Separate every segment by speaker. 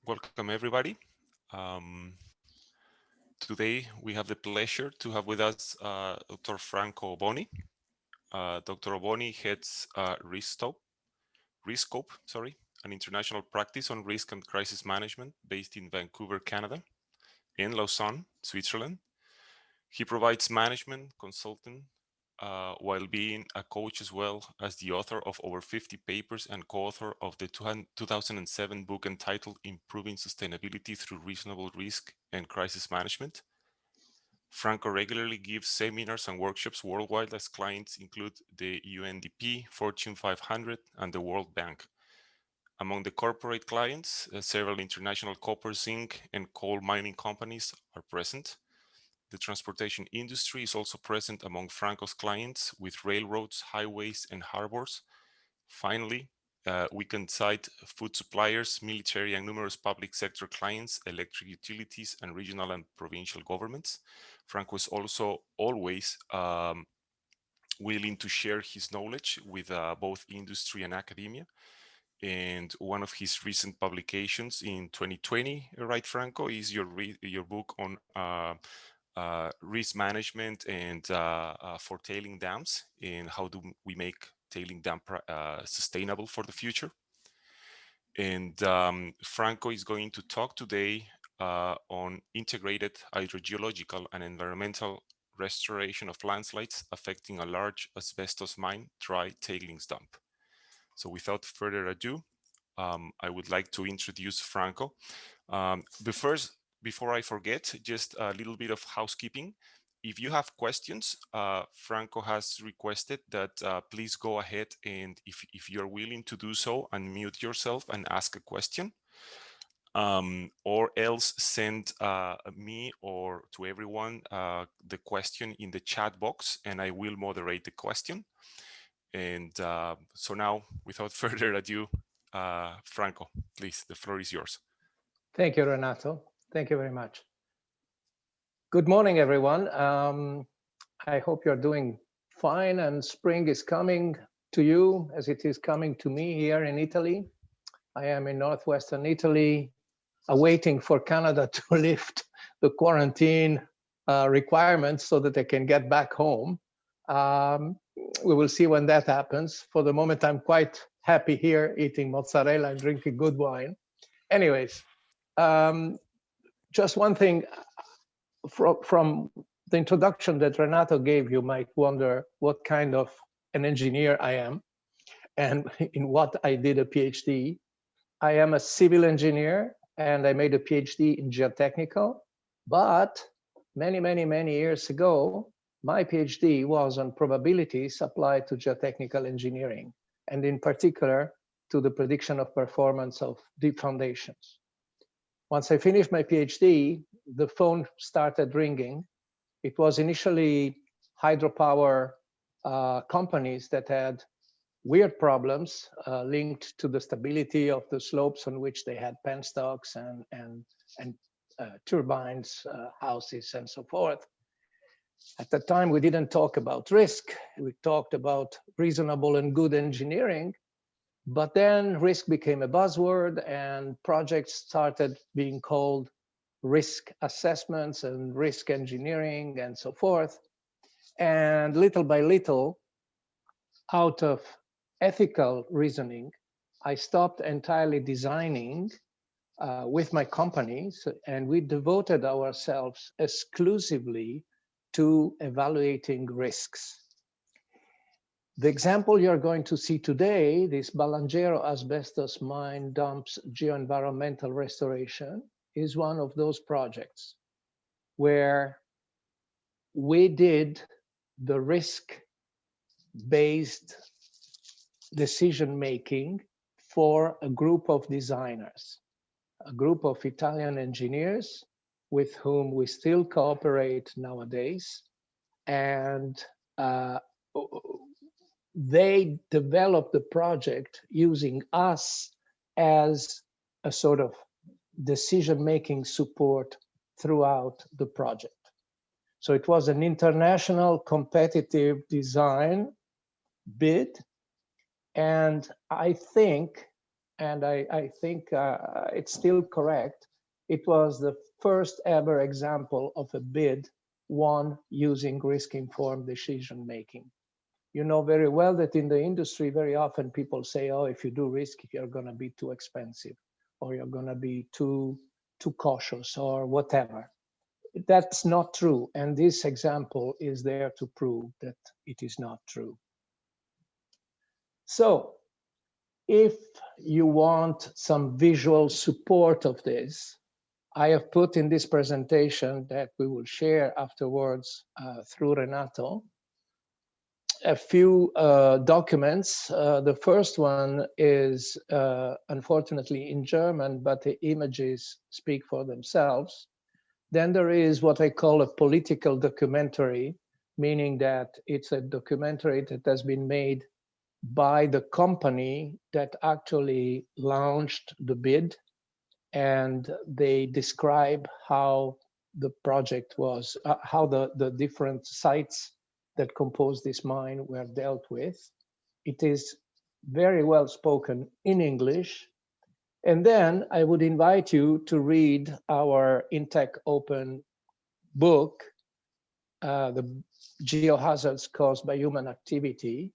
Speaker 1: Welcome everybody. Today we have the pleasure to have with us Dr. Franco Oboni. Dr. Oboni heads Riskope, an international practice on risk and crisis management based in Vancouver, Canada, and Lausanne, Switzerland. He provides management consulting while being a coach as well as the author of over 50 papers and co-author of the 2007 book entitled Improving Sustainability Through Reasonable Risk and Crisis Management. Franco regularly gives seminars and workshops worldwide as clients include the UNDP, Fortune 500, and the World Bank. Among the corporate clients, several international copper, zinc, and coal mining companies are present. The transportation industry is also present among Franco's clients with railroads, highways, and harbors. Finally, we can cite food suppliers, military, and numerous public sector clients, electric utilities, and regional and provincial governments. Franco is also always willing to share his knowledge with both industry and academia. And one of his recent publications in 2020, right, Franco, is your book on risk management and for tailing dams, and how do we make tailing dam sustainable for the future. And Franco is going to talk today on integrated hydrogeological and environmental restoration of landslides affecting a large asbestos mine dry tailings dump. So without further ado, I would like to introduce Franco. Before I forget, just a little bit of housekeeping. If you have questions, Franco has requested that please go ahead and if you're willing to do so, unmute yourself and ask a question. Or else send me or to everyone the question in the chat box and I will moderate the question. And so now, without further ado, Franco, please, the floor is yours.
Speaker 2: Thank you, Renato. Thank you very much. Good morning, everyone. I hope you're doing fine and spring is coming to you as it is coming to me here in Italy. I am in northwestern Italy, awaiting for Canada to lift the quarantine requirements so that I can get back home. We will see when that happens. For the moment, I'm quite happy here eating mozzarella and drinking good wine. Anyways, just one thing from the introduction that Renato gave, you might wonder what kind of an engineer I am and in what I did a PhD. I am a civil engineer and I made a PhD in geotechnical, but many years ago, my PhD was on probabilities applied to geotechnical engineering, and in particular to the prediction of performance of deep foundations. Once I finished my PhD, the phone started ringing. It was initially hydropower companies that had weird problems linked to the stability of the slopes on which they had penstocks and turbines, houses, and so forth. At the time, we didn't talk about risk. We talked about reasonable and good engineering. But then risk became a buzzword and projects started being called risk assessments and risk engineering and so forth. And little by little, out of ethical reasoning, I stopped entirely designing with my companies, and we devoted ourselves exclusively to evaluating risks. The example you're going to see today, this Balangero asbestos mine dumps geoenvironmental restoration, is one of those projects where we did the risk-based decision-making for a group of designers, a group of Italian engineers with whom we still cooperate nowadays. And they developed the project using us as a sort of decision-making support throughout the project. So it was an international competitive design bid. And I think and I think it's still correct. It was the first ever example of a bid won using risk-informed decision-making. You know very well that in the industry, very often people say, oh, if you do risk, you're going to be too expensive, or you're going to be too cautious, or whatever. That's not true. And this example is there to prove that it is not true. So if you want some visual support of this, I have put in this presentation that we will share afterwards through Renato, a few documents. The first one is unfortunately in German, but the images speak for themselves. Then there is what I call a political documentary, meaning that it's a documentary that has been made by the company that actually launched the bid, and they describe how the project was, how the different sites that compose this mine were dealt with. It is very well spoken in English. And then I would invite you to read our Intech Open book, The Geohazards Caused by Human Activity.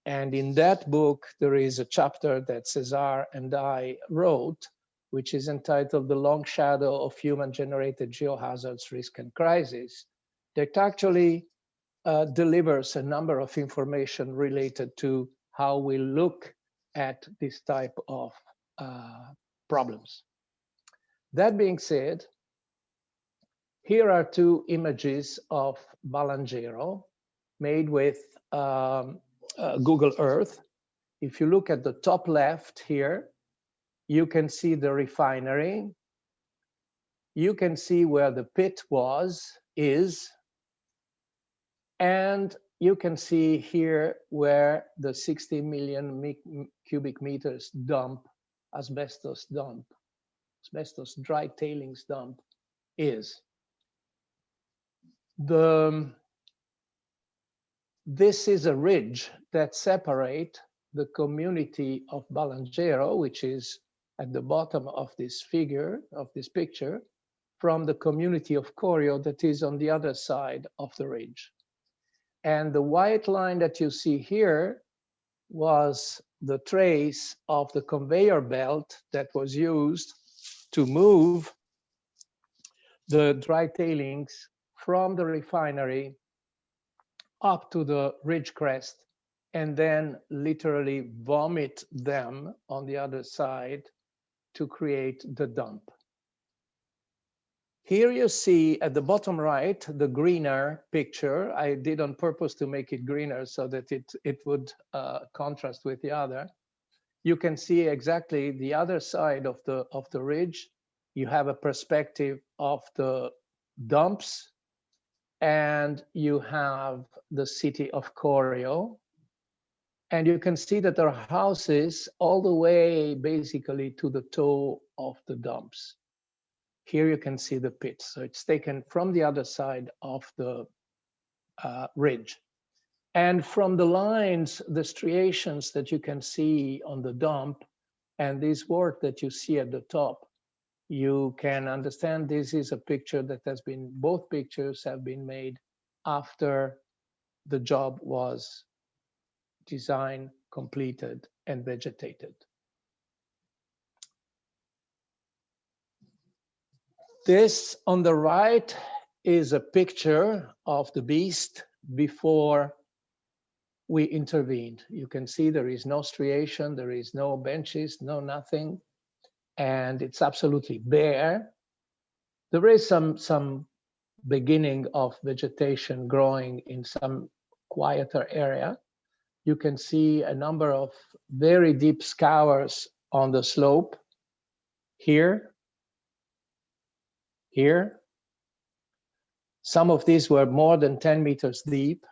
Speaker 2: And in that book, there is a chapter that Cesar and I wrote, which is entitled The Long Shadow of Human-Generated Geohazards, Risk and Crisis, that actually delivers a number of information related to how we look at this type of problems. That being said, here are two images of Balangero made with Google Earth. If you look at the top left here, you can see the refinery. You can see where the pit is, and you can see here where the 60 million cubic meters asbestos dry tailings dump is. This is a ridge that separates the community of Balangero, which is at the bottom of this figure, of this picture, from the community of Corio that is on the other side of the ridge. And the white line that you see here was the trace of the conveyor belt that was used to move the dry tailings from the refinery up to the ridge crest, and then literally vomit them on the other side to create the dump. Here you see at the bottom right, the greener picture. I did on purpose to make it greener so that it would contrast with the other. You can see exactly the other side of the ridge. You have a perspective of the dumps, and you have the city of Corio. And you can see that there are houses all the way basically to the toe of the dumps. Here you can see the pit. So it's taken from the other side of the ridge. And from the lines, the striations that you can see on the dump and this work that you see at the top, you can understand this is a picture that has been, both pictures have been made after the job was designed, completed, and vegetated. This on the right is a picture of the beast before we intervened. You can see there is no striation, there is no benches, no nothing, and it's absolutely bare. There is some beginning of vegetation growing in some quieter area. You can see a number of very deep scours on the slope here. Here. Some of these were more than 10 meters deep.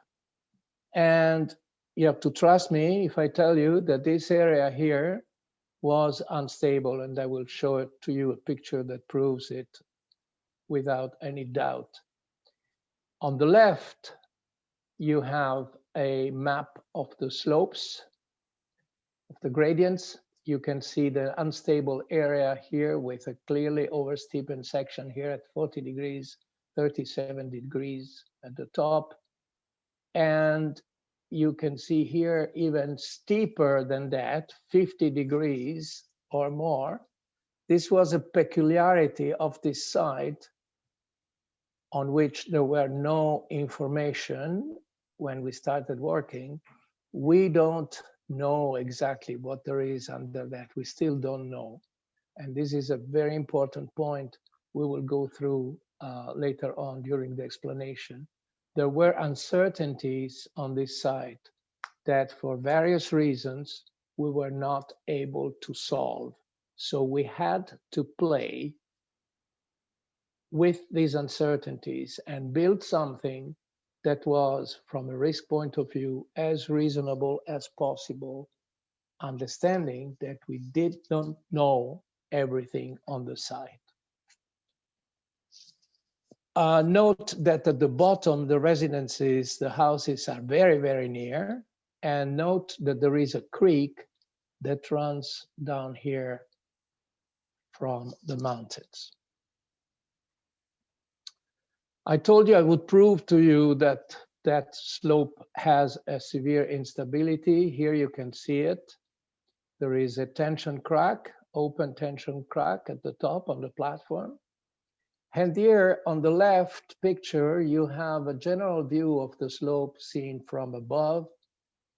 Speaker 2: And you have to trust me if I tell you that this area here was unstable, and I will show it to you a picture that proves it without any doubt. On the left, you have a map of the slopes, of the gradients, You can see the unstable area here with a clearly oversteepened section here at 40 degrees, 37 degrees at the top. And you can see here even steeper than that, 50 degrees or more. This was a peculiarity of this site on which there were no information when we started working. We don't know exactly what there is under that. We still don't know. And this is a very important point we will go through later on during the explanation. There were uncertainties on this site that for various reasons we were not able to solve. So we had to play with these uncertainties and build something that was, from a risk point of view, as reasonable as possible, understanding that we did not know everything on the site. Note that at the bottom, the residences, the houses are very, very near. And note that there is a creek that runs down here from the mountains. I told you I would prove to you that that slope has a severe instability. Here you can see it. There is a tension crack, open tension crack at the top of the platform. And here on the left picture, you have a general view of the slope seen from above.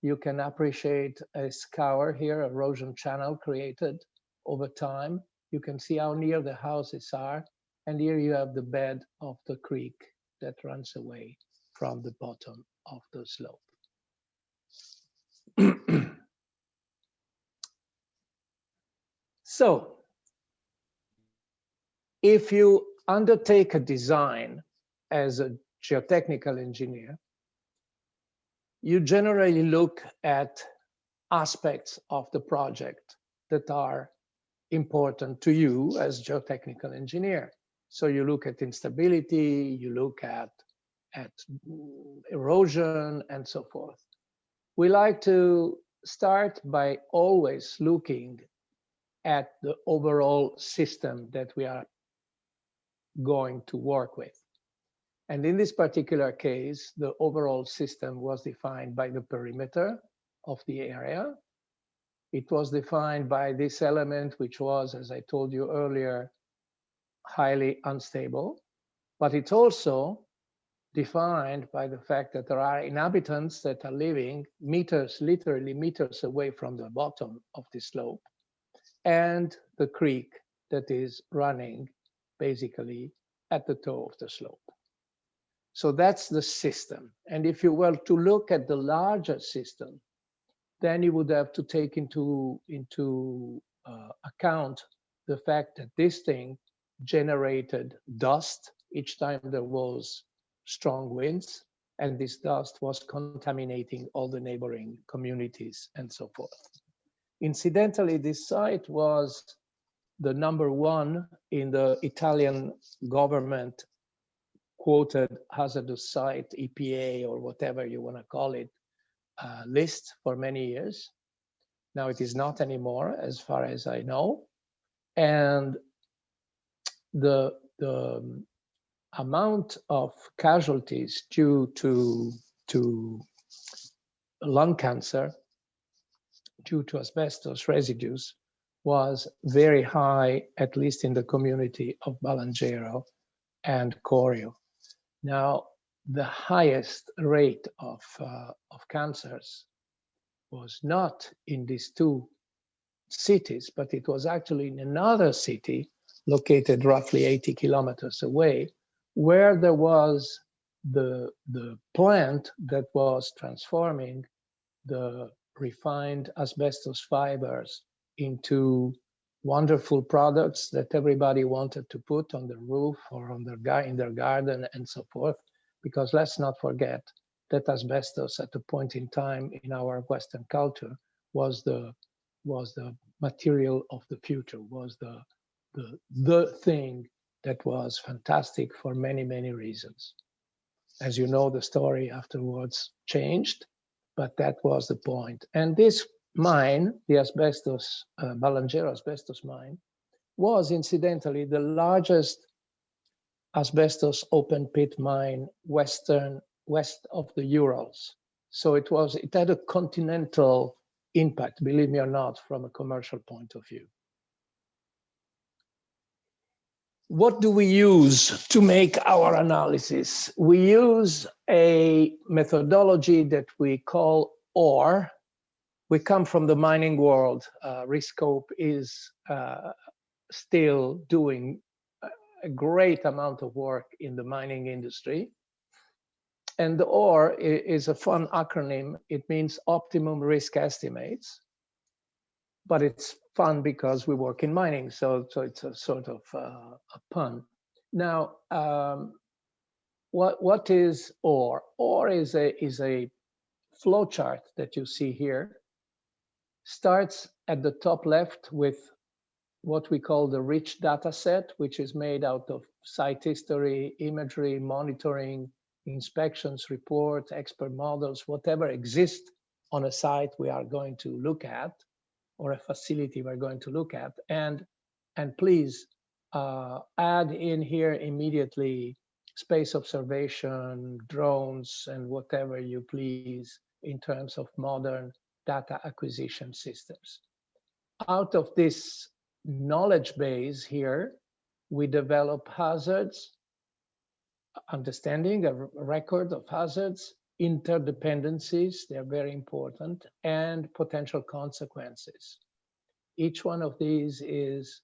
Speaker 2: You can appreciate a scour here, erosion channel created over time. You can see how near the houses are. And here you have the bed of the creek that runs away from the bottom of the slope. So, if you undertake a design as a geotechnical engineer, you generally look at aspects of the project that are important to you as geotechnical engineer. So you look at instability, you look at erosion, and so forth. We like to start by always looking at the overall system that we are going to work with. And in this particular case, the overall system was defined by the perimeter of the area. It was defined by this element, which was, as I told you earlier, highly unstable. But it's also defined by the fact that there are inhabitants that are living meters, literally meters away from the bottom of the slope, and the creek that is running basically at the toe of the slope. So that's the system. And if you were to look at the larger system, then you would have to take into account the fact that this thing generated dust each time there was strong winds, and this dust was contaminating all the neighboring communities and so forth. Incidentally, this site was the #1 in the Italian government quoted hazardous site, EPA, or whatever you want to call it, list for many years. Now it is not anymore, as far as I know. And the amount of casualties due to lung cancer due to asbestos residues was very high, at least in the community of Balangero and Corio. Now, the highest rate of cancers was not in these two cities, but it was actually in another city located roughly 80 kilometers away, where there was the plant that was transforming the refined asbestos fibers into wonderful products that everybody wanted to put on the roof or on in their garden and so forth. Because let's not forget that asbestos at a point in time in our Western culture was the material of the future, was the thing that was fantastic for many, many reasons. As you know, the story afterwards changed, but that was the point. And this mine, the asbestos, Balangero asbestos mine, was incidentally the largest asbestos open pit mine west of the Urals. So it had a continental impact, believe me or not, from a commercial point of view. What do we use to make our analysis? We use a methodology that we call OR. We come from the mining world. Riskope is still doing a great amount of work in the mining industry. And the OR is a fun acronym. It means optimum risk estimates, but it's fun because we work in mining. So it's a sort of a pun. Now, what is OR? OR is a flow chart that you see here. Starts at the top left with what we call the rich data set, which is made out of site history, imagery, monitoring, inspections, reports, expert models, whatever exists on a site we are going to look at, or a facility we're going to look at. And please add in here immediately space observation, drones, and whatever you please in terms of modern data acquisition systems. Out of this knowledge base here, we develop hazards, understanding a record of hazards, interdependencies, they're very important, and potential consequences. Each one of these is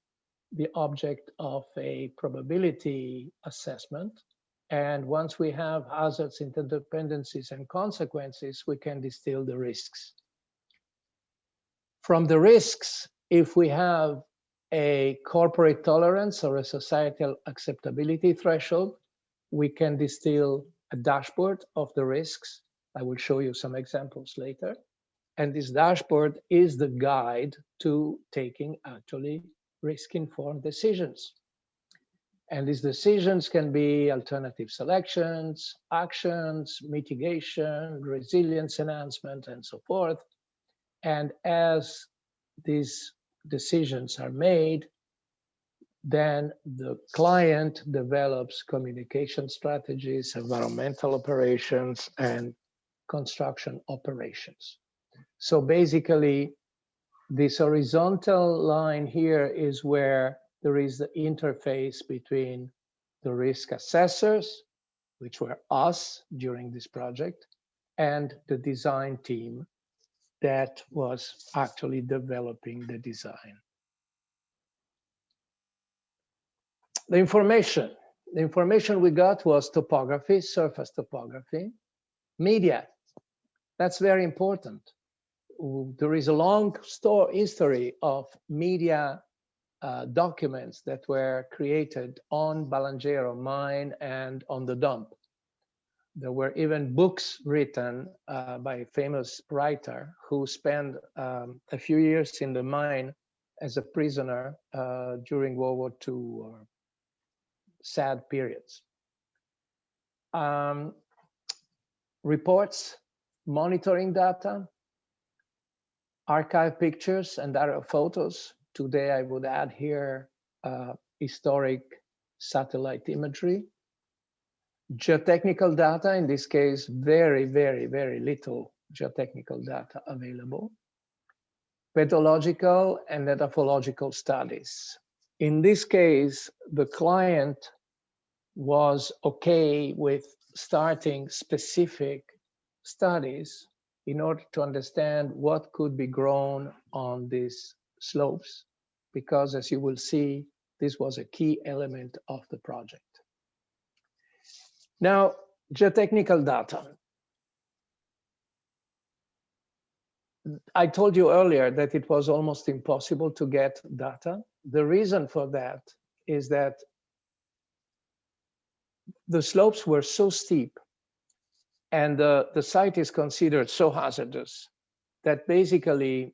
Speaker 2: the object of a probability assessment. And once we have hazards, interdependencies, and consequences, we can distill the risks. From the risks, if we have a corporate tolerance or a societal acceptability threshold, we can distill a dashboard of the risks. I will show you some examples later. And this dashboard is the guide to taking actually risk-informed decisions. And these decisions can be alternative selections, actions, mitigation, resilience enhancement, and so forth. And as these decisions are made, then the client develops communication strategies, environmental operations, and construction operations. So basically, this horizontal line here is where there is the interface between the risk assessors, which were us during this project, and the design team that was actually developing the design. The information we got was topography, surface topography, media. That's very important. There is a long history of media documents that were created on Balangero mine and on the dump. There were even books written by a famous writer who spent a few years in the mine as a prisoner during World War II, or sad periods. Reports, monitoring data, archive pictures and aerial photos. Today I would add here historic satellite imagery. Geotechnical data, in this case, very, very, very little geotechnical data available. Pedological and edaphological studies. In this case, the client was okay with starting specific studies in order to understand what could be grown on these slopes, because as you will see, this was a key element of the project. Now, geotechnical data. I told you earlier that it was almost impossible to get data. The reason for that is that the slopes were so steep and the site is considered so hazardous that basically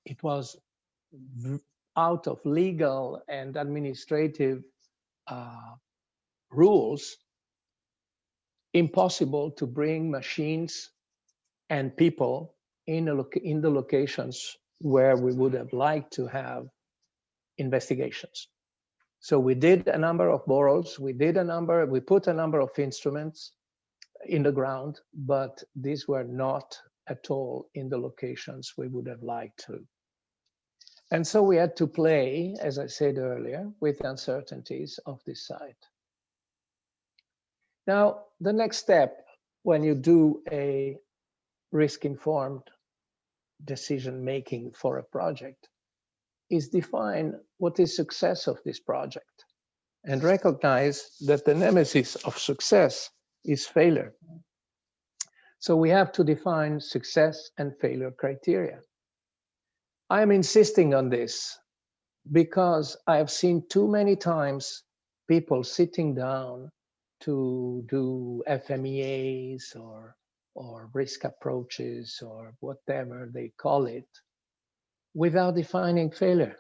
Speaker 2: it was out of legal and administrative rules impossible to bring machines and people in the locations where we would have liked to have investigations. So we did a number of borrows, we put a number of instruments in the ground, but these were not at all in the locations we would have liked to. And so we had to play, as I said earlier, with the uncertainties of this site. Now, the next step when you do a risk-informed decision-making for a project is define what is success of this project and recognize that the nemesis of success is failure. So we have to define success and failure criteria. I am insisting on this because I have seen too many times people sitting down to do FMEAs or risk approaches or whatever they call it without defining failure.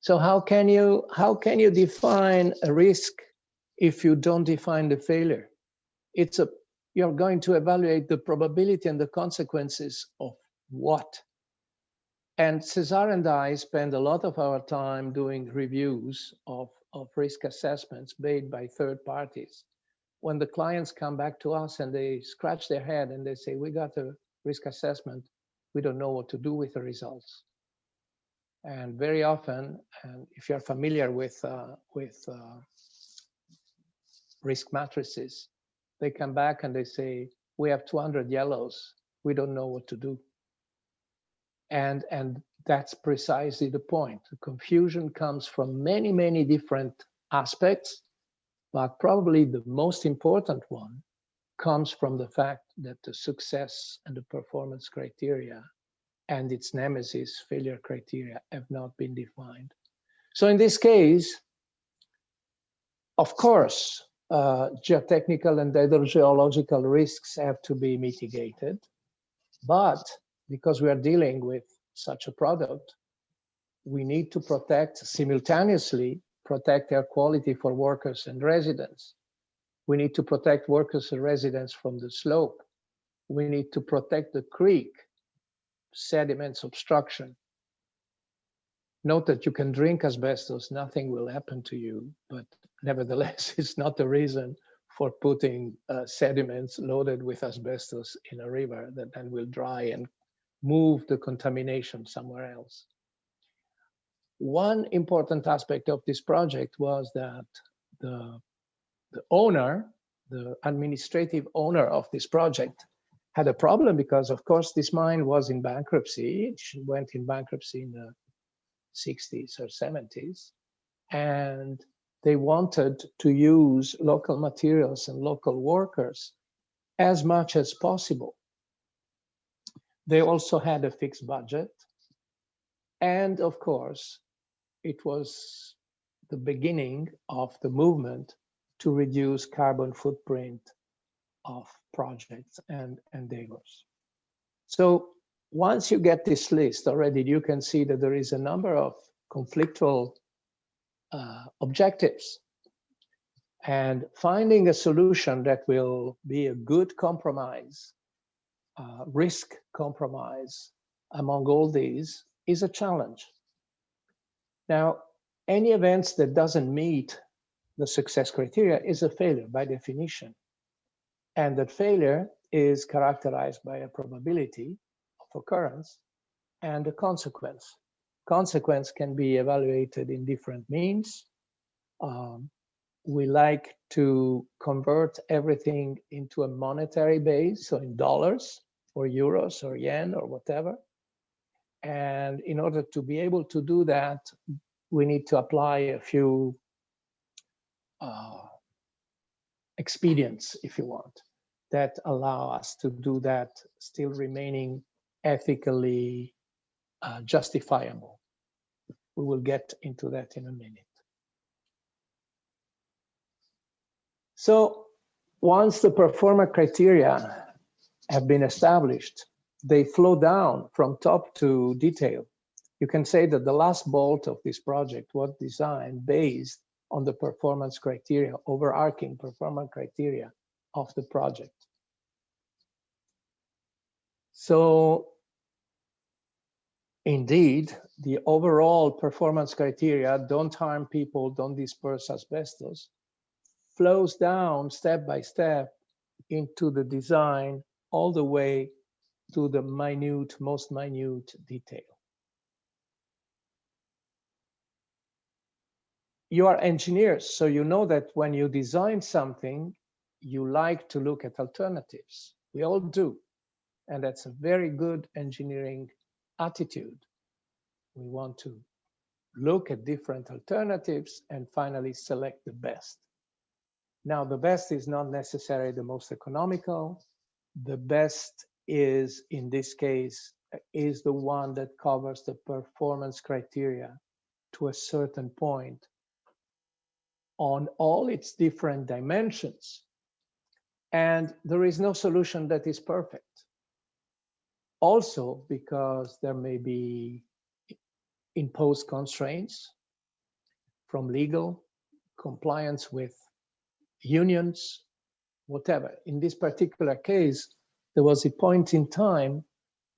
Speaker 2: So how can you define a risk if you don't define the failure? You're going to evaluate the probability and the consequences of what? And Cesar and I spend a lot of our time doing reviews of risk assessments made by third parties. When the clients come back to us and they scratch their head and they say, we got a risk assessment, we don't know what to do with the results. And very often, and if you're familiar with risk matrices, they come back and they say, we have 200 yellows, we don't know what to do. And that's precisely the point. The confusion comes from many, many different aspects, but probably the most important one comes from the fact that the success and the performance criteria and its nemesis, failure criteria, have not been defined. So in this case, of course, geotechnical and hydrogeological risks have to be mitigated, but because we are dealing with such a product, we need to simultaneously protect air quality for workers and residents. We need to protect workers and residents from the slope. We need to protect the creek, sediments obstruction. Note that you can drink asbestos, nothing will happen to you, but nevertheless, it's not the reason for putting sediments loaded with asbestos in a river that then will dry and move the contamination somewhere else. One important aspect of this project was that the owner, the administrative owner of this project, had a problem because, of course, this mine was in bankruptcy. It went in bankruptcy in the 60s or 70s, and they wanted to use local materials and local workers as much as possible. They also had a fixed budget, and of course, it was the beginning of the movement to reduce carbon footprint of projects and endeavors. So once you get this list already, you can see that there is a number of conflictual objectives, and finding a solution that will be a good compromise, risk compromise among all these is a challenge. Now, any events that doesn't meet the success criteria is a failure by definition. And that failure is characterized by a probability of occurrence and a consequence. Consequence can be evaluated in different means. We like to convert everything into a monetary base, so in dollars or euros or yen or whatever. And in order to be able to do that, we need to apply a few expedients, if you want, that allow us to do that still remaining ethically justifiable. We will get into that in a minute. So once the performance criteria have been established, they flow down from top to detail. You can say that the last bolt of this project was designed based on the performance criteria, overarching performance criteria of the project. So indeed, the overall performance criteria, don't harm people, don't disperse asbestos, flows down step by step into the design all the way to the most minute detail. You are engineers, so you know that when you design something, you like to look at alternatives. We all do. And that's a very good engineering attitude. We want to look at different alternatives and finally select the best. Now, the best is not necessarily the most economical. The best is, in this case, is the one that covers the performance criteria to a certain point on all its different dimensions. And there is no solution that is perfect. Also, because there may be imposed constraints from legal, compliance with unions, whatever. In this particular case, there was a point in time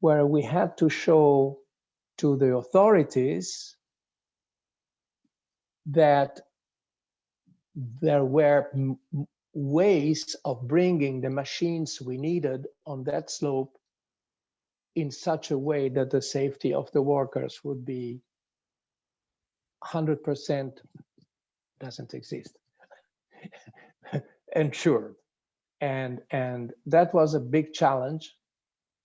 Speaker 2: where we had to show to the authorities that there were ways of bringing the machines we needed on that slope in such a way that the safety of the workers would be 100%, doesn't exist, ensured. And that was a big challenge.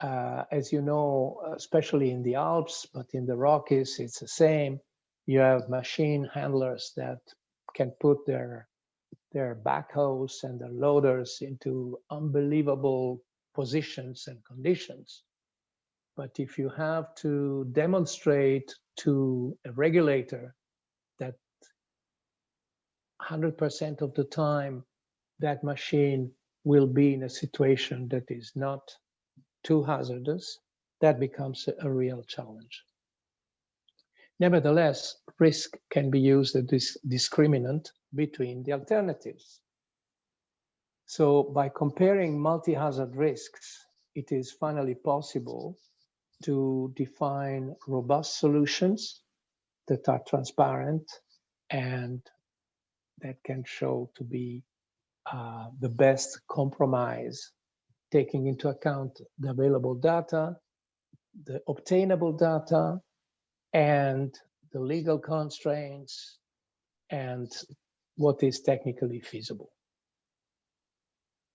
Speaker 2: As you know, especially in the Alps, but in the Rockies, it's the same. You have machine handlers that can put their backhoes and their loaders into unbelievable positions and conditions. But if you have to demonstrate to a regulator that 100% of the time that machine will be in a situation that is not too hazardous, that becomes a real challenge. Nevertheless, risk can be used as this discriminant between the alternatives. So by comparing multi-hazard risks, it is finally possible to define robust solutions that are transparent and that can show to be the best compromise, taking into account the available data, the obtainable data, and the legal constraints, and what is technically feasible.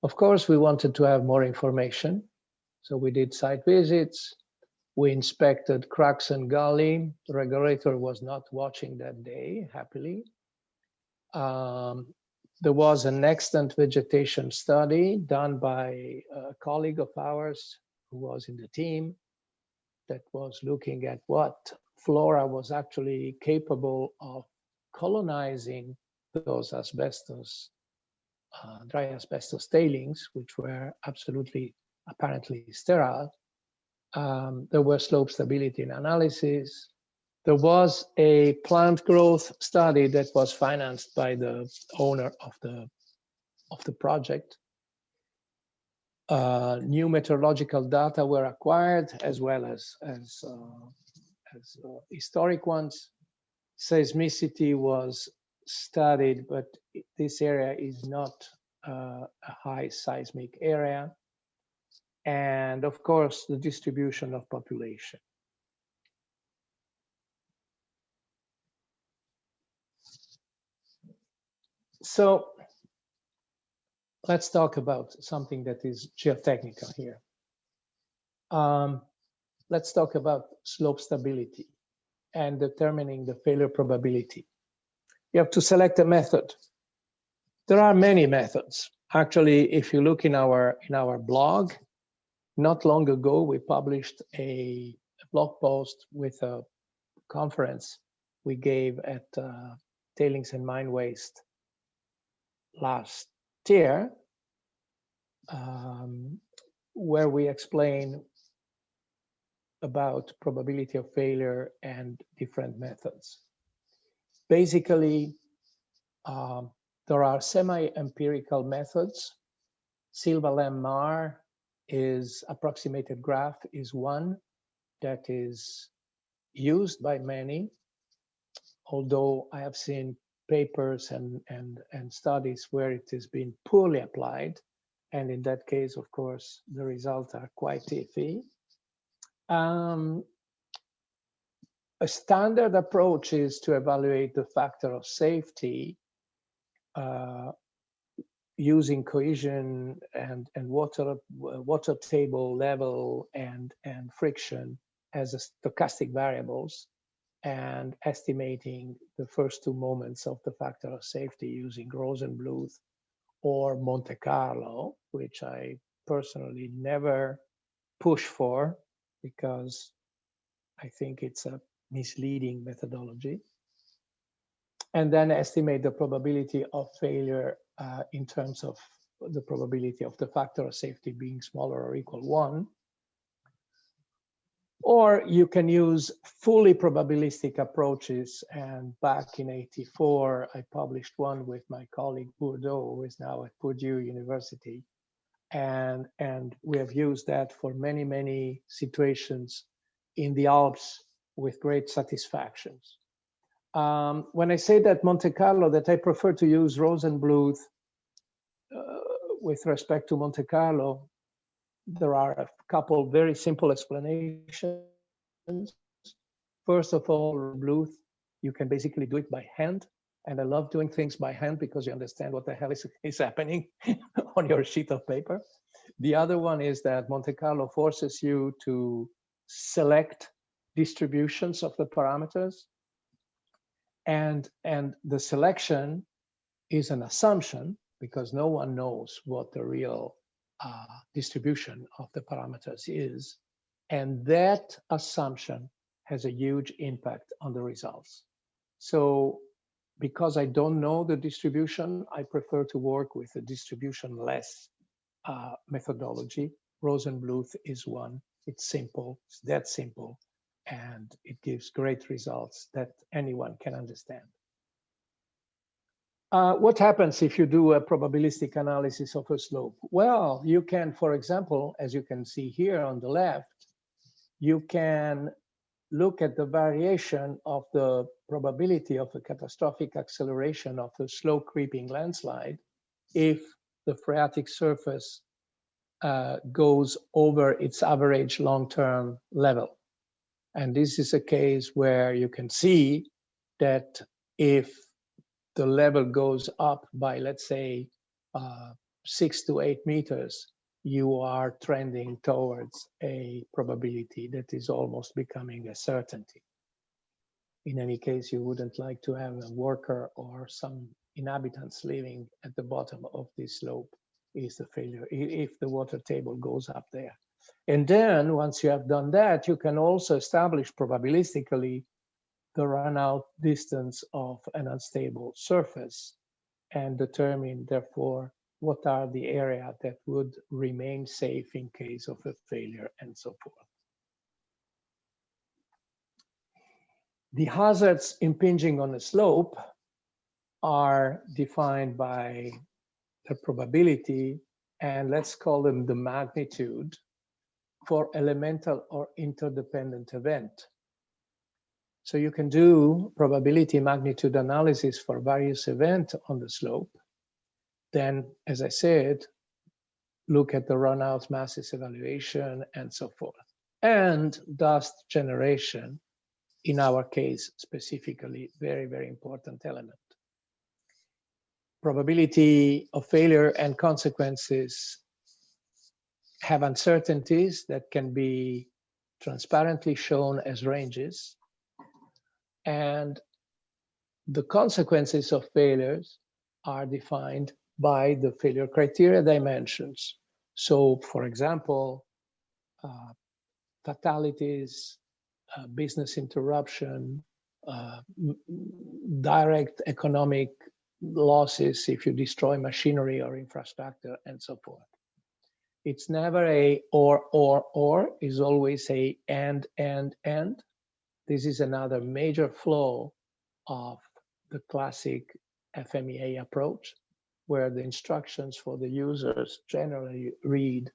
Speaker 2: Of course, we wanted to have more information, so we did site visits. We inspected cracks and gully. The regulator was not watching that day, happily. There was an extant vegetation study done by a colleague of ours who was in the team that was looking at what flora was actually capable of colonizing those asbestos, dry asbestos tailings, which were absolutely apparently sterile. There were slope stability analysis. There was a plant growth study that was financed by the owner of the project. New meteorological data were acquired, as well as historic ones. Seismicity was studied, but this area is not a high seismic area. And of course, the distribution of population. So let's talk about something that is geotechnical here. Let's talk about slope stability and determining the failure probability. You have to select a method. There are many methods. Actually, if you look in our blog, not long ago, we published a blog post with a conference we gave at Tailings and Mine Waste last year, where we explain about probability of failure and different methods. Basically, there are semi-empirical methods. Silva-Lam-Mar is approximated graph is one that is used by many, although I have seen papers and studies where it has been poorly applied. And in that case, of course, the results are quite iffy. A standard approach is to evaluate the factor of safety using cohesion and water table level and friction as stochastic variables, and estimating the first two moments of the factor of safety using Rosenbluth or Monte Carlo, which I personally never push for because I think it's a misleading methodology. And then estimate the probability of failure in terms of the probability of the factor of safety being smaller or equal 1. Or you can use fully probabilistic approaches. And back in '84, I published one with my colleague Bourdeau, who is now at Purdue University. And we have used that for many, many situations in the Alps with great satisfactions. When I say that Monte Carlo, that I prefer to use Rosenbluth with respect to Monte Carlo, there are a couple very simple explanations. First of all, Rosenbluth, you can basically do it by hand. And I love doing things by hand because you understand what the hell is happening on your sheet of paper. The other one is that Monte Carlo forces you to select distributions of the parameters. And the selection is an assumption because no one knows what the real distribution of the parameters is. And that assumption has a huge impact on the results. So because I don't know the distribution, I prefer to work with a distribution-less methodology. Rosenbluth is one. It's simple, it's that simple, and it gives great results that anyone can understand. What happens if you do a probabilistic analysis of a slope? Well, you can, for example, as you can see here on the left, you can look at the variation of the probability of a catastrophic acceleration of a slow creeping landslide if the phreatic surface goes over its average long-term level. And this is a case where you can see that if the level goes up by, let's say, 6 to 8 meters, you are trending towards a probability that is almost becoming a certainty. In any case, you wouldn't like to have a worker or some inhabitants living at the bottom of this slope is the failure, if the water table goes up there. And then once you have done that, you can also establish probabilistically the runout distance of an unstable surface and determine, therefore, what are the areas that would remain safe in case of a failure and so forth. The hazards impinging on a slope are defined by the probability, and let's call them the magnitude for elemental or interdependent event. So you can do probability magnitude analysis for various events on the slope. Then, as I said, look at the runout masses evaluation and so forth. And dust generation, in our case, specifically, very, very important element. Probability of failure and consequences have uncertainties that can be transparently shown as ranges. And the consequences of failures are defined by the failure criteria dimensions. So, for example, fatalities, business interruption, direct economic losses if you destroy machinery or infrastructure, and so forth. It's never a or, it's always a and. This is another major flaw of the classic FMEA approach, where the instructions for the users generally read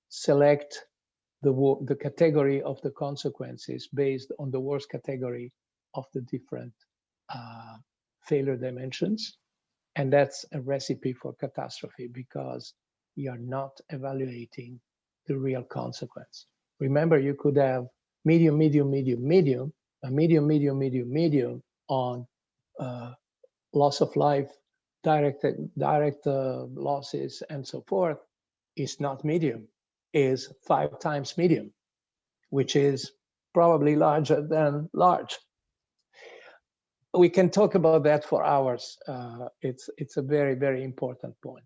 Speaker 2: select the category of the consequences based on the worst category of the different failure dimensions. And that's a recipe for catastrophe because you're not evaluating the real consequence. Remember, you could have medium, medium, medium, medium, a medium, medium, medium, medium on loss of life, direct losses, and so forth. Is not medium, is 5 times medium, which is probably larger than large. We can talk about that for hours. It's a very, very important point.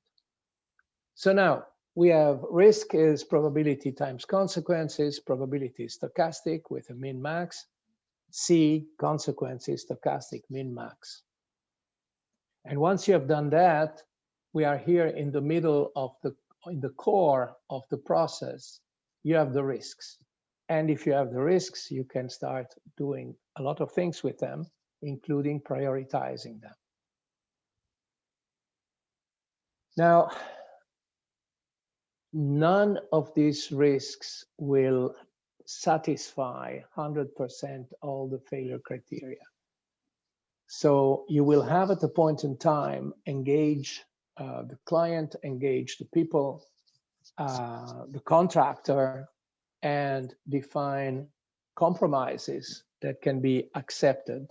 Speaker 2: So now we have risk is probability times consequences. Probability is stochastic with a min max. C, consequences stochastic min max. And once you have done that, we are here in the middle of in the core of the process. You have the risks. And if you have the risks, you can start doing a lot of things with them, including prioritizing them. Now, none of these risks will satisfy 100% all the failure criteria. So you will have at a point in time engage the client, engage the people, the contractor, and define compromises that can be accepted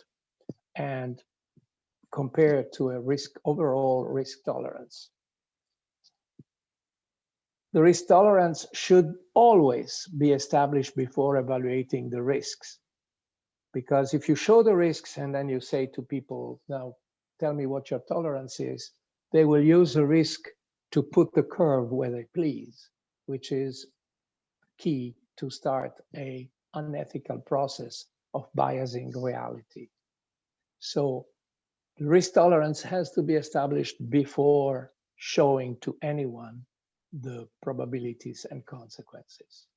Speaker 2: and compared to a overall risk tolerance. The risk tolerance should always be established before evaluating the risks. Because if you show the risks and then you say to people, now tell me what your tolerance is, they will use the risk to put the curve where they please, which is key to start an unethical process of biasing reality. So the risk tolerance has to be established before showing to anyone the probabilities and consequences.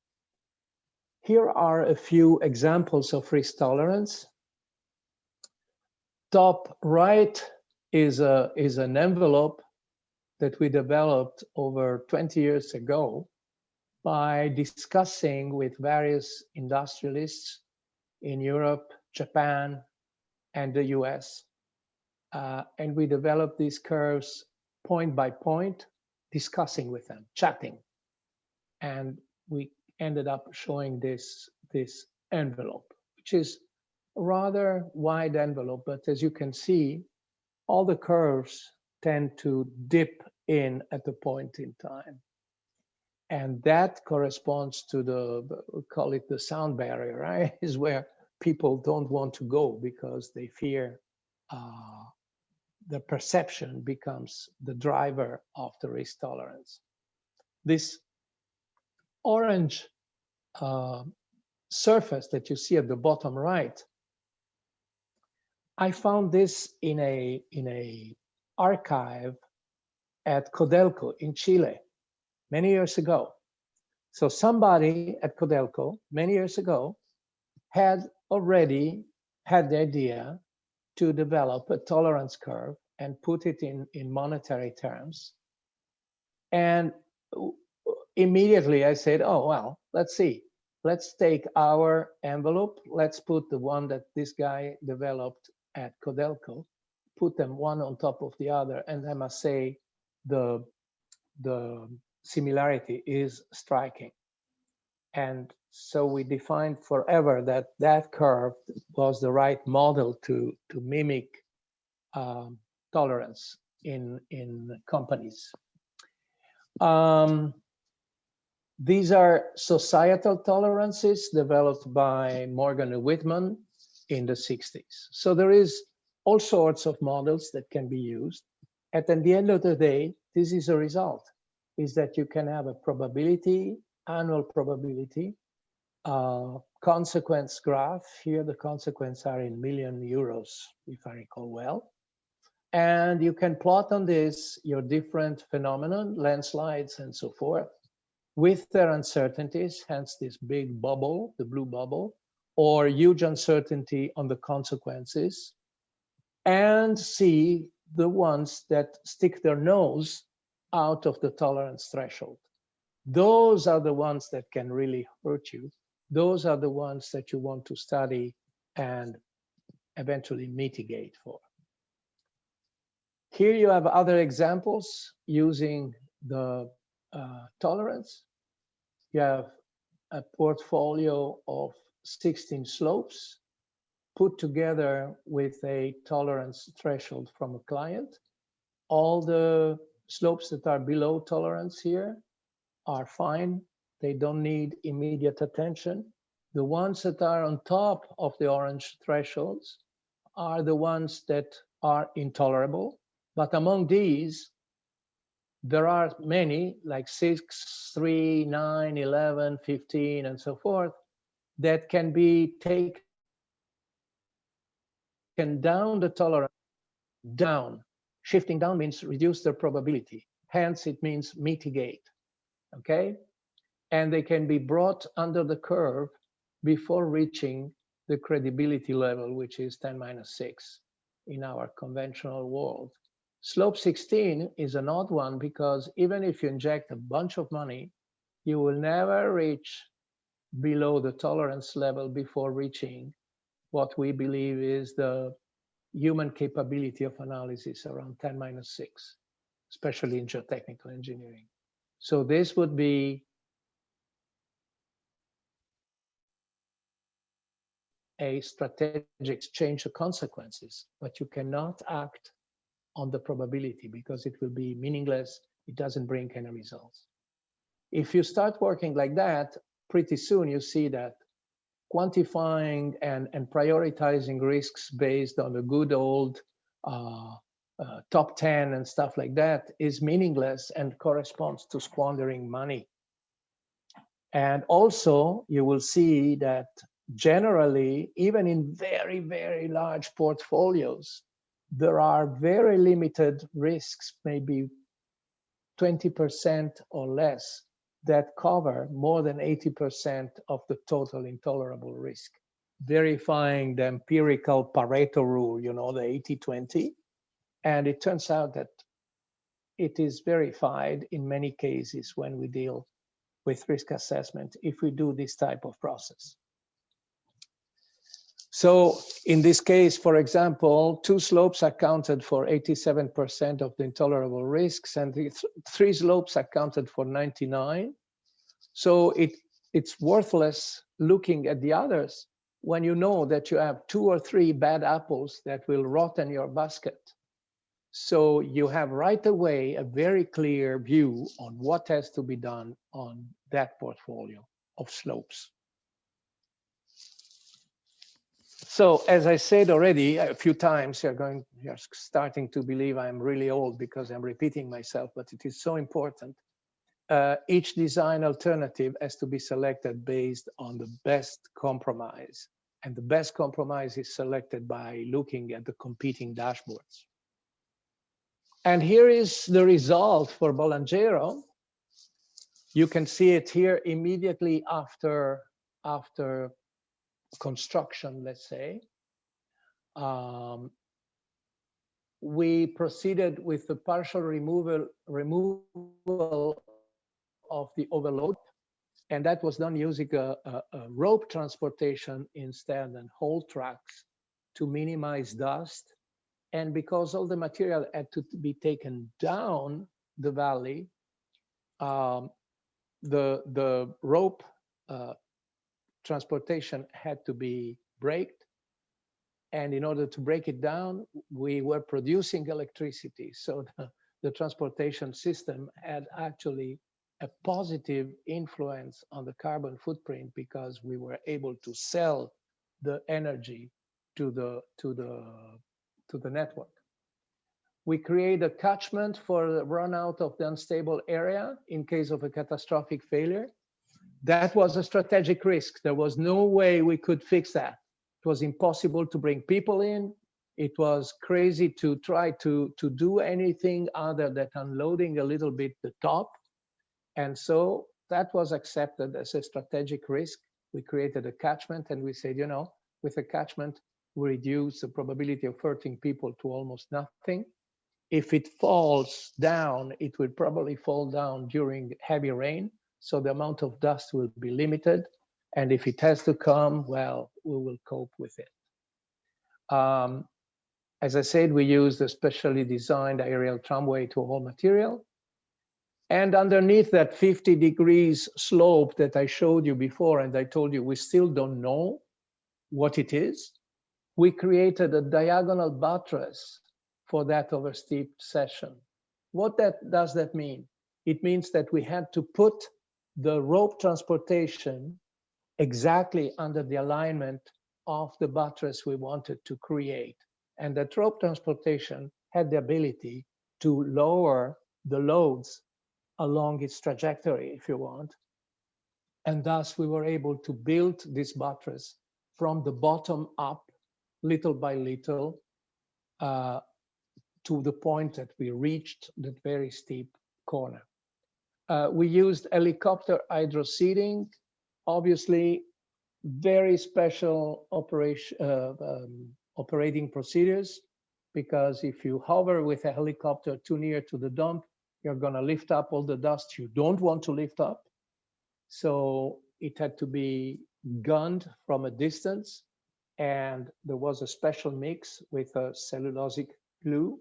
Speaker 2: Here are a few examples of risk tolerance. Top right is an envelope that we developed over 20 years ago by discussing with various industrialists in Europe, Japan, and the US. And we developed these curves point by point, discussing with them, chatting. And we ended up showing this envelope, which is a rather wide envelope, but as you can see, all the curves tend to dip in at a point in time. And that corresponds to we call it the sound barrier, right? Is where people don't want to go because they fear the perception becomes the driver of the risk tolerance. This orange surface that you see at the bottom right, I found this in a archive at Codelco in Chile many years ago. So somebody at Codelco many years ago had already had the idea to develop a tolerance curve and put it in monetary terms. And immediately I said, oh, well, let's see. Let's take our envelope. Let's put the one that this guy developed at Codelco, put them one on top of the other. And I must say the similarity is striking. And so we defined forever that that curve was the right model to mimic tolerance in companies. These are societal tolerances developed by Morgan and Whitman in the 60s. So there is all sorts of models that can be used. And at the end of the day, this is a result, is that you can have a probability, annual probability, consequence graph. Here the consequences are in million euros, if I recall well. And you can plot on this your different phenomena, landslides and so forth, with their uncertainties, hence this big bubble, the blue bubble, or huge uncertainty on the consequences, and see the ones that stick their nose out of the tolerance threshold. Those are the ones that can really hurt you. Those are the ones that you want to study and eventually mitigate for. Here you have other examples using the tolerance. You have a portfolio of 16 slopes put together with a tolerance threshold from a client. All the slopes that are below tolerance here are fine. They don't need immediate attention. The ones that are on top of the orange thresholds are the ones that are intolerable. But among these, there are many, like 6, 3, 9, 11, 15, and so forth, that can be taken down the tolerance, down. Shifting down means reduce their probability. Hence, it means mitigate, okay? And they can be brought under the curve before reaching the credibility level, which is 10⁻⁶ in our conventional world. Slope 16 is an odd one because even if you inject a bunch of money, you will never reach below the tolerance level before reaching what we believe is the human capability of analysis around 10⁻⁶, especially in geotechnical engineering. So this would be a strategic change of consequences, but you cannot act on the probability because it will be meaningless. It doesn't bring any results. If you start working like that, pretty soon you see that quantifying and prioritizing risks based on the good old top 10 and stuff like that is meaningless and corresponds to squandering money. And also you will see that generally, even in very, very large portfolios, there are very limited risks, maybe 20% or less, that cover more than 80% of the total intolerable risk. Verifying the empirical Pareto rule, you know, the 80-20, and it turns out that it is verified in many cases when we deal with risk assessment if we do this type of process. So in this case, for example, 2 slopes accounted for 87% of the intolerable risks, and the 3 slopes accounted for 99. So it's worthless looking at the others when you know that you have 2 or 3 bad apples that will rot in your basket. So you have right away a very clear view on what has to be done on that portfolio of slopes. So as I said already a few times, you're starting to believe I'm really old because I'm repeating myself, but it is so important. Each design alternative has to be selected based on the best compromise. And the best compromise is selected by looking at the competing dashboards. And here is the result for Bolangero. You can see it here immediately after construction, let's say. We proceeded with the partial removal of the overload, and that was done using a rope transportation instead and haul trucks to minimize dust. And because all the material had to be taken down the valley, the rope transportation had to be braked. And in order to break it down, we were producing electricity. So the transportation system had actually a positive influence on the carbon footprint because we were able to sell the energy to the network. We create a catchment for the run out of the unstable area in case of a catastrophic failure. That was a strategic risk. There was no way we could fix that. It was impossible to bring people in. It was crazy to try to do anything other than unloading a little bit the top. And so that was accepted as a strategic risk. We created a catchment and we said, you know, with a catchment, we reduce the probability of hurting people to almost nothing. If it falls down, it will probably fall down during heavy rain. So the amount of dust will be limited. And if it has to come, well, we will cope with it. As I said, we used a specially designed aerial tramway to haul material. And underneath that 50 degrees slope that I showed you before, and I told you we still don't know what it is, we created a diagonal buttress for that oversteep section. What does that mean? It means that we had to put the rope transportation exactly under the alignment of the buttress we wanted to create. And that rope transportation had the ability to lower the loads along its trajectory, if you want. And thus we were able to build this buttress from the bottom up, little by little, to the point that we reached that very steep corner. We used helicopter hydroseeding, obviously very special operating procedures, because if you hover with a helicopter too near to the dump, you're going to lift up all the dust you don't want to lift up. So it had to be gunned from a distance, and there was a special mix with a cellulosic glue.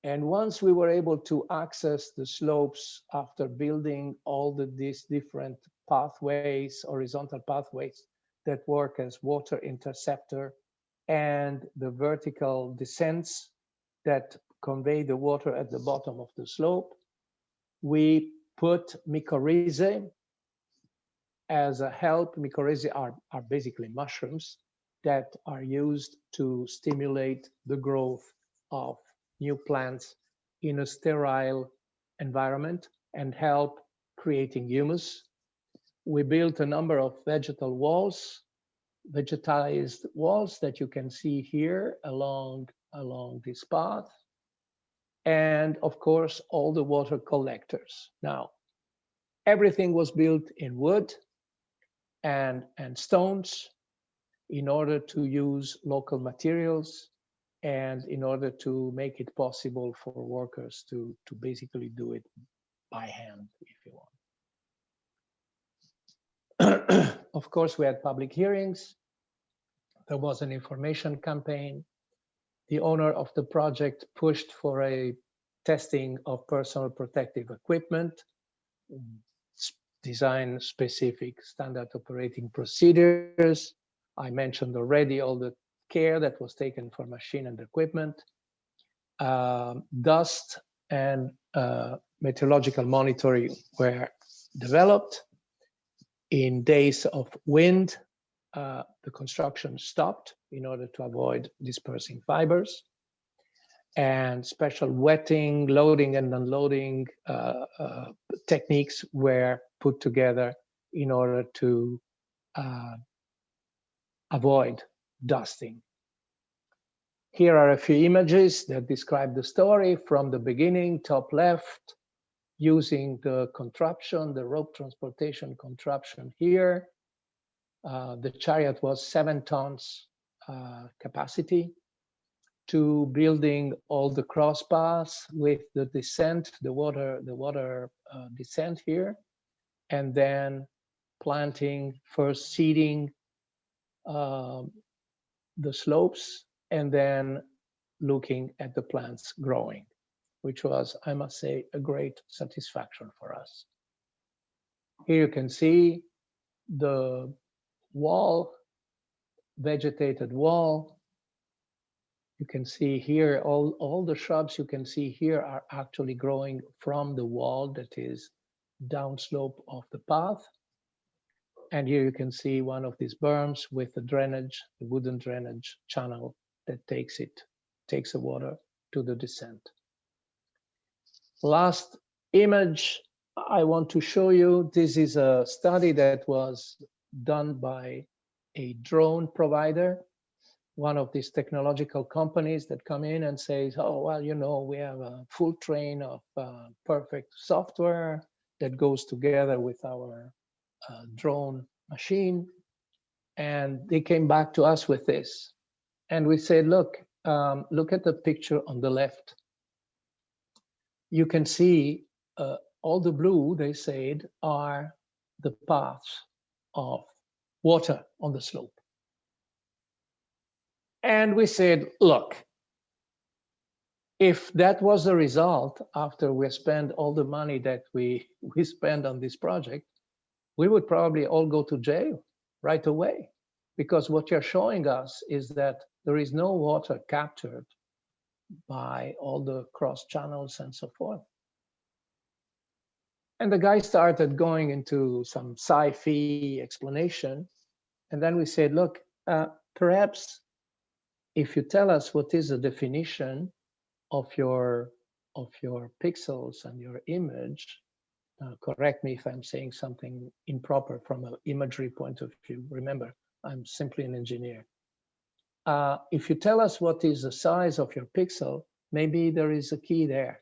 Speaker 2: And once we were able to access the slopes after building all these different pathways, horizontal pathways that work as water interceptor, and the vertical descents that convey the water at the bottom of the slope, we put mycorrhizae as a help. Mycorrhizae are basically mushrooms that are used to stimulate the growth of new plants in a sterile environment and help creating humus. We built a number of vegetable walls, vegetalized walls that you can see here along this path. And of course, all the water collectors. Now, everything was built in wood and stones in order to use local materials and in order to make it possible for workers to basically do it by hand, if you want. Of course, we had public hearings. There was an information campaign. The owner of the project pushed for a testing of personal protective equipment, design specific standard operating procedures. I mentioned already all the care that was taken for machine and equipment. Dust and meteorological monitoring were developed. In days of wind, the construction stopped in order to avoid dispersing fibers. And special wetting, loading and unloading techniques were put together in order to avoid dusting. Here are a few images that describe the story from the beginning, top left, using the contraption, the rope transportation contraption here. The chariot was 7 tons capacity, to building all the cross paths with the descent, the water descent here, and then planting, first seeding the slopes, and then looking at the plants growing, which was, I must say, a great satisfaction for us. Here you can see the wall, vegetated wall. You can see here, all the shrubs you can see here are actually growing from the wall that is downslope of the path. And here you can see one of these berms with the drainage, the wooden drainage channel that takes the water to the descent. Last image I want to show you. This is a study that was done by a drone provider, one of these technological companies that come in and says, oh, well, you know, we have a full train of perfect software that goes together with our drone machine. And they came back to us with this. And we said, look at the picture on the left. You can see All the blue, they said, are the paths of water on the slope. And we said, look, if that was the result after we spent all the money that we spent on this project, we would probably all go to jail right away, because what you're showing us is that there is no water captured by all the cross channels and so forth. And the guy started going into some sci-fi explanation. And then we said, look, perhaps if you tell us what is the definition of your pixels and your image, correct me if I'm saying something improper from an imagery point of view. Remember, I'm simply an engineer. If you tell us what is the size of your pixel, maybe there is a key there.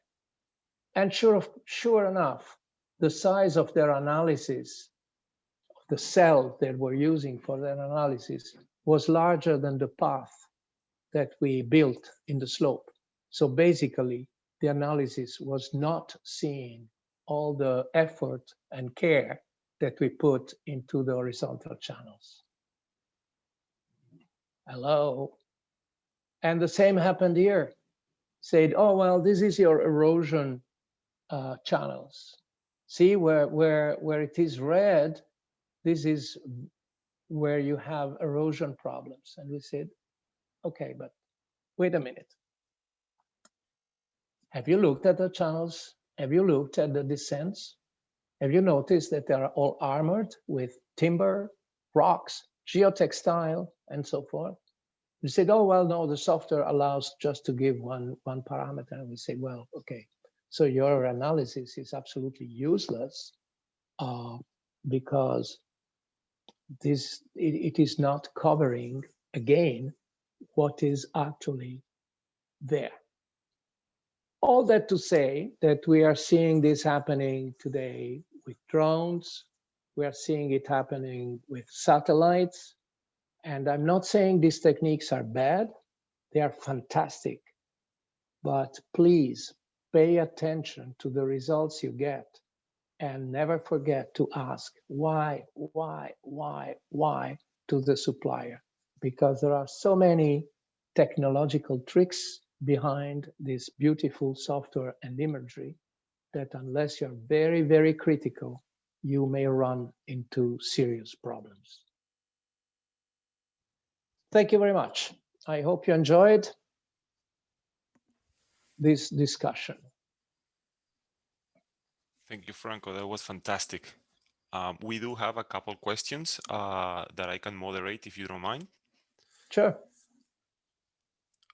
Speaker 2: And sure enough, the size of their analysis, of the cell that we're using for their analysis, was larger than the path that we built in the slope. So basically, the analysis was not seeing all the effort and care that we put into the horizontal channels. Hello. And the same happened here. Said, oh, well, this is your erosion channels. See where it is red, this is where you have erosion problems. And we said, okay, but wait a minute. Have you looked at the channels? Have you looked at the descents? Have you noticed that they are all armored with timber, rocks, geotextile, and so forth? We said, oh, well, no, the software allows just to give one parameter. And we say, well, okay, so your analysis is absolutely useless because it is not covering, again, what is actually there. All that to say that we are seeing this happening today with drones. We are seeing it happening with satellites. And I'm not saying these techniques are bad. They are fantastic. But please pay attention to the results you get and never forget to ask why to the supplier, because there are so many technological tricks behind this beautiful software and imagery that unless you're very, very critical, you may run into serious problems. Thank you very much. I hope you enjoyed this discussion.
Speaker 1: Thank you, Franco. That was fantastic. We do have a couple questions that I can moderate if you don't mind.
Speaker 2: Sure.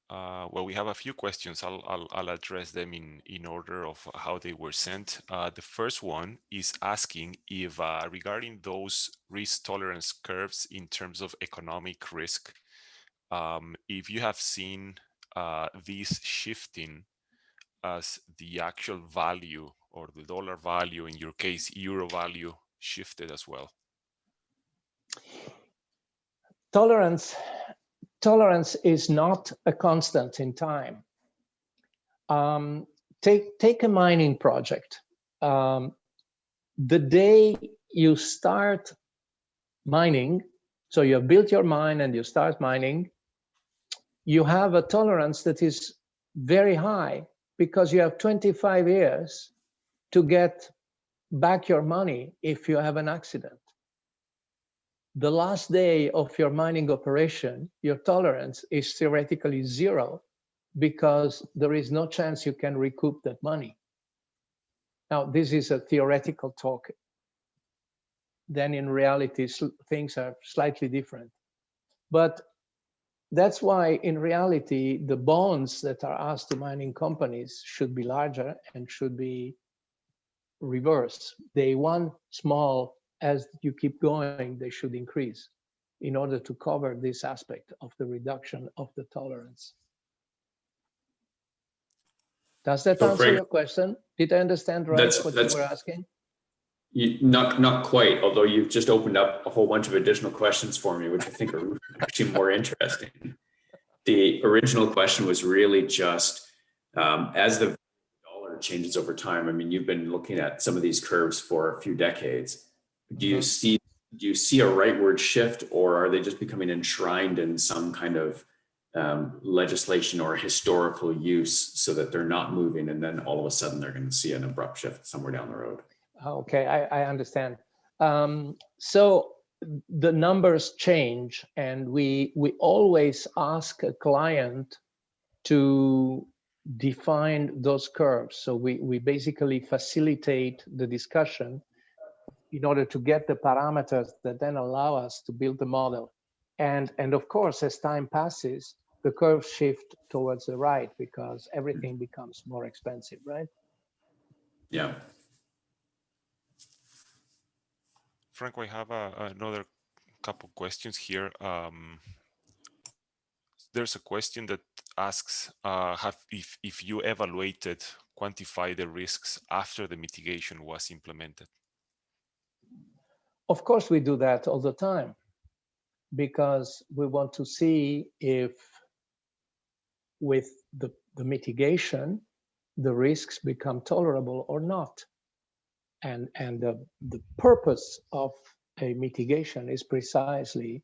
Speaker 1: Well, we have a few questions. I'll address them in order of how they were sent. The first one is asking if regarding those risk tolerance curves in terms of economic risk, if you have seen these shifting as the actual value or the dollar value, in your case, euro value, shifted as well.
Speaker 2: Tolerance is not a constant in time. Take a mining project. The day you start mining, so you have built your mine and you start mining, you have a tolerance that is very high because you have 25 years to get back your money if you have an accident. The last day of your mining operation, your tolerance is theoretically zero because there is no chance you can recoup that money. Now, this is a theoretical talk. Then in reality, things are slightly different. But that's why in reality, the bonds that are asked to mining companies should be larger and should be reversed. Day one, small. As you keep going, they should increase in order to cover this aspect of the reduction of the tolerance. Does that answer your question? Did I understand right what you were asking?
Speaker 3: Not quite, although you've just opened up a whole bunch of additional questions for me, which I think are actually more interesting. The original question was really just as the dollar changes over time. I mean, you've been looking at some of these curves for a few decades. Do you see a rightward shift, or are they just becoming enshrined in some kind of legislation or historical use so that they're not moving, and then all of a sudden they're going to see an abrupt shift somewhere down the road?
Speaker 2: Okay, I understand. So the numbers change, and we always ask a client to define those curves. So we basically facilitate the discussion in order to get the parameters that then allow us to build the model. And of course, as time passes, the curves shift towards the right because everything becomes more expensive, right?
Speaker 3: Yeah.
Speaker 1: Franco, I have another couple questions here. There's a question that asks if you evaluated, quantify the risks after the mitigation was implemented.
Speaker 2: Of course, we do that all the time because we want to see if with the mitigation, the risks become tolerable or not. And the purpose of a mitigation is precisely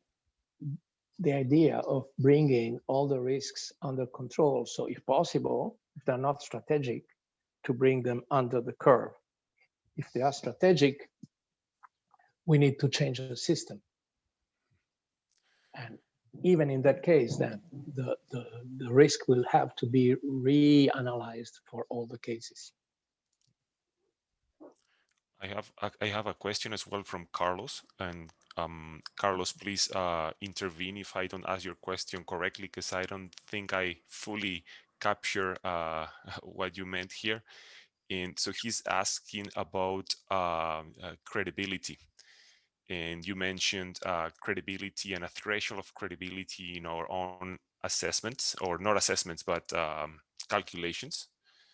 Speaker 2: the idea of bringing all the risks under control. So if possible, if they're not strategic, to bring them under the curve. If they are strategic, we need to change the system. And even in that case, then the risk will have to be reanalyzed for all the cases.
Speaker 1: I have a question as well from Carlos, and Carlos, please intervene if I don't ask your question correctly, because I don't think I fully capture what you meant here. And so he's asking about credibility. And you mentioned credibility and a threshold of credibility in our own assessments, or not assessments, but calculations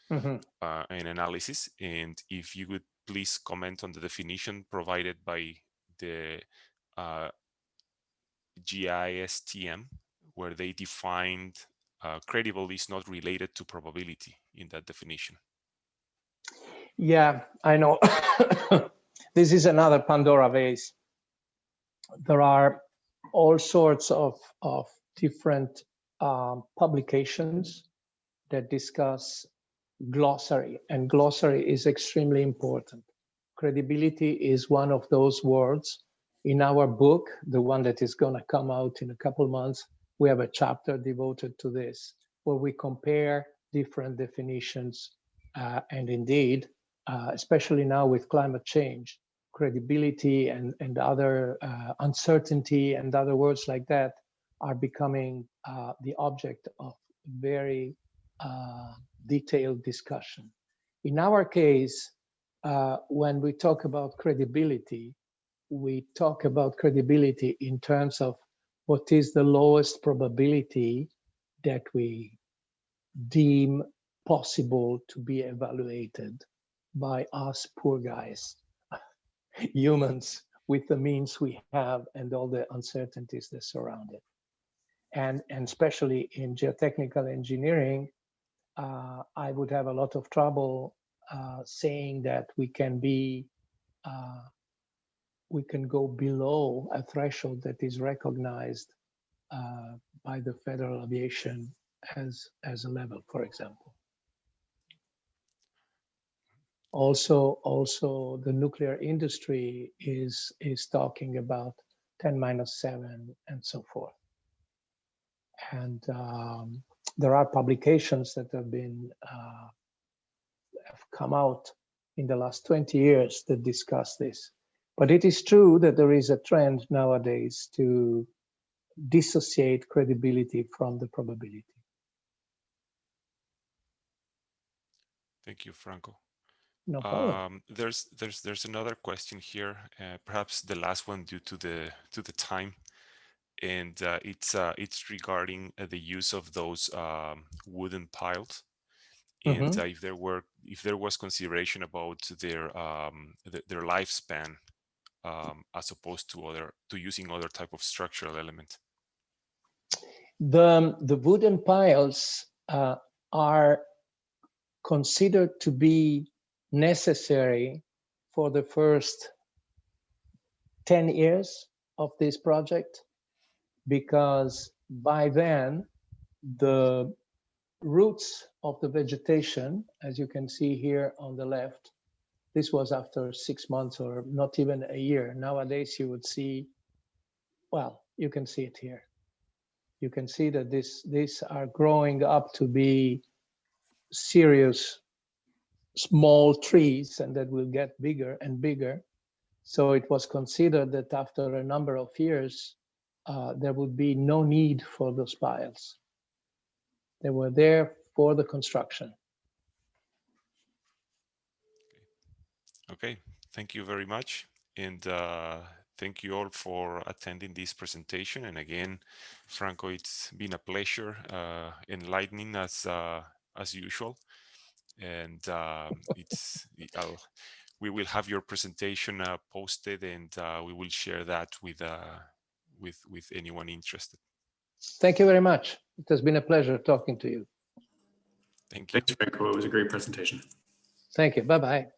Speaker 1: and analysis. And if you would please comment on the definition provided by the GISTM, where they defined credible is not related to probability in that definition.
Speaker 2: Yeah, I know. This is another Pandora vase. There are all sorts of different publications that discuss glossary, and glossary is extremely important. Credibility is one of those words. In our book, the one that is going to come out in a couple months, we have a chapter devoted to this, where we compare different definitions. And indeed, especially now with climate change, credibility and other uncertainty and other words like that are becoming the object of very detailed discussion. In our case, when we talk about credibility, we talk about credibility in terms of what is the lowest probability that we deem possible to be evaluated by us poor guys, humans with the means we have and all the uncertainties that surround it. And especially in geotechnical engineering, I would have a lot of trouble saying that we can go below a threshold that is recognized by the Federal Aviation as a level, for example. Also, the nuclear industry is talking about 10⁻⁷ and so forth. And there are publications that have come out in the last 20 years that discuss this. But it is true that there is a trend nowadays to dissociate credibility from the probability.
Speaker 1: Thank you, Franco.
Speaker 2: No problem.
Speaker 1: There's another question here, perhaps the last one due to the time, and it's regarding the use of those wooden piles, and if there was consideration about their lifespan as opposed to using other type of structural element.
Speaker 2: The wooden piles are considered to be necessary for the first 10 years of this project, because by then the roots of the vegetation, as you can see here on the left, this was after 6 months or not even a year. Nowadays you would see, well, you can see it here. You can see that these are growing up to be serious small trees, and that will get bigger and bigger. So it was considered that after a number of years, there would be no need for those piles. They were there for the construction.
Speaker 1: Okay, thank you very much. And thank you all for attending this presentation. And again, Franco, it's been a pleasure enlightening us as usual. And we will have your presentation posted, and we will share that with anyone interested.
Speaker 2: Thank you very much. It has been a pleasure talking to you.
Speaker 1: Thank you.
Speaker 3: Thanks, Franco. It was a great presentation.
Speaker 2: Thank you. Bye-bye.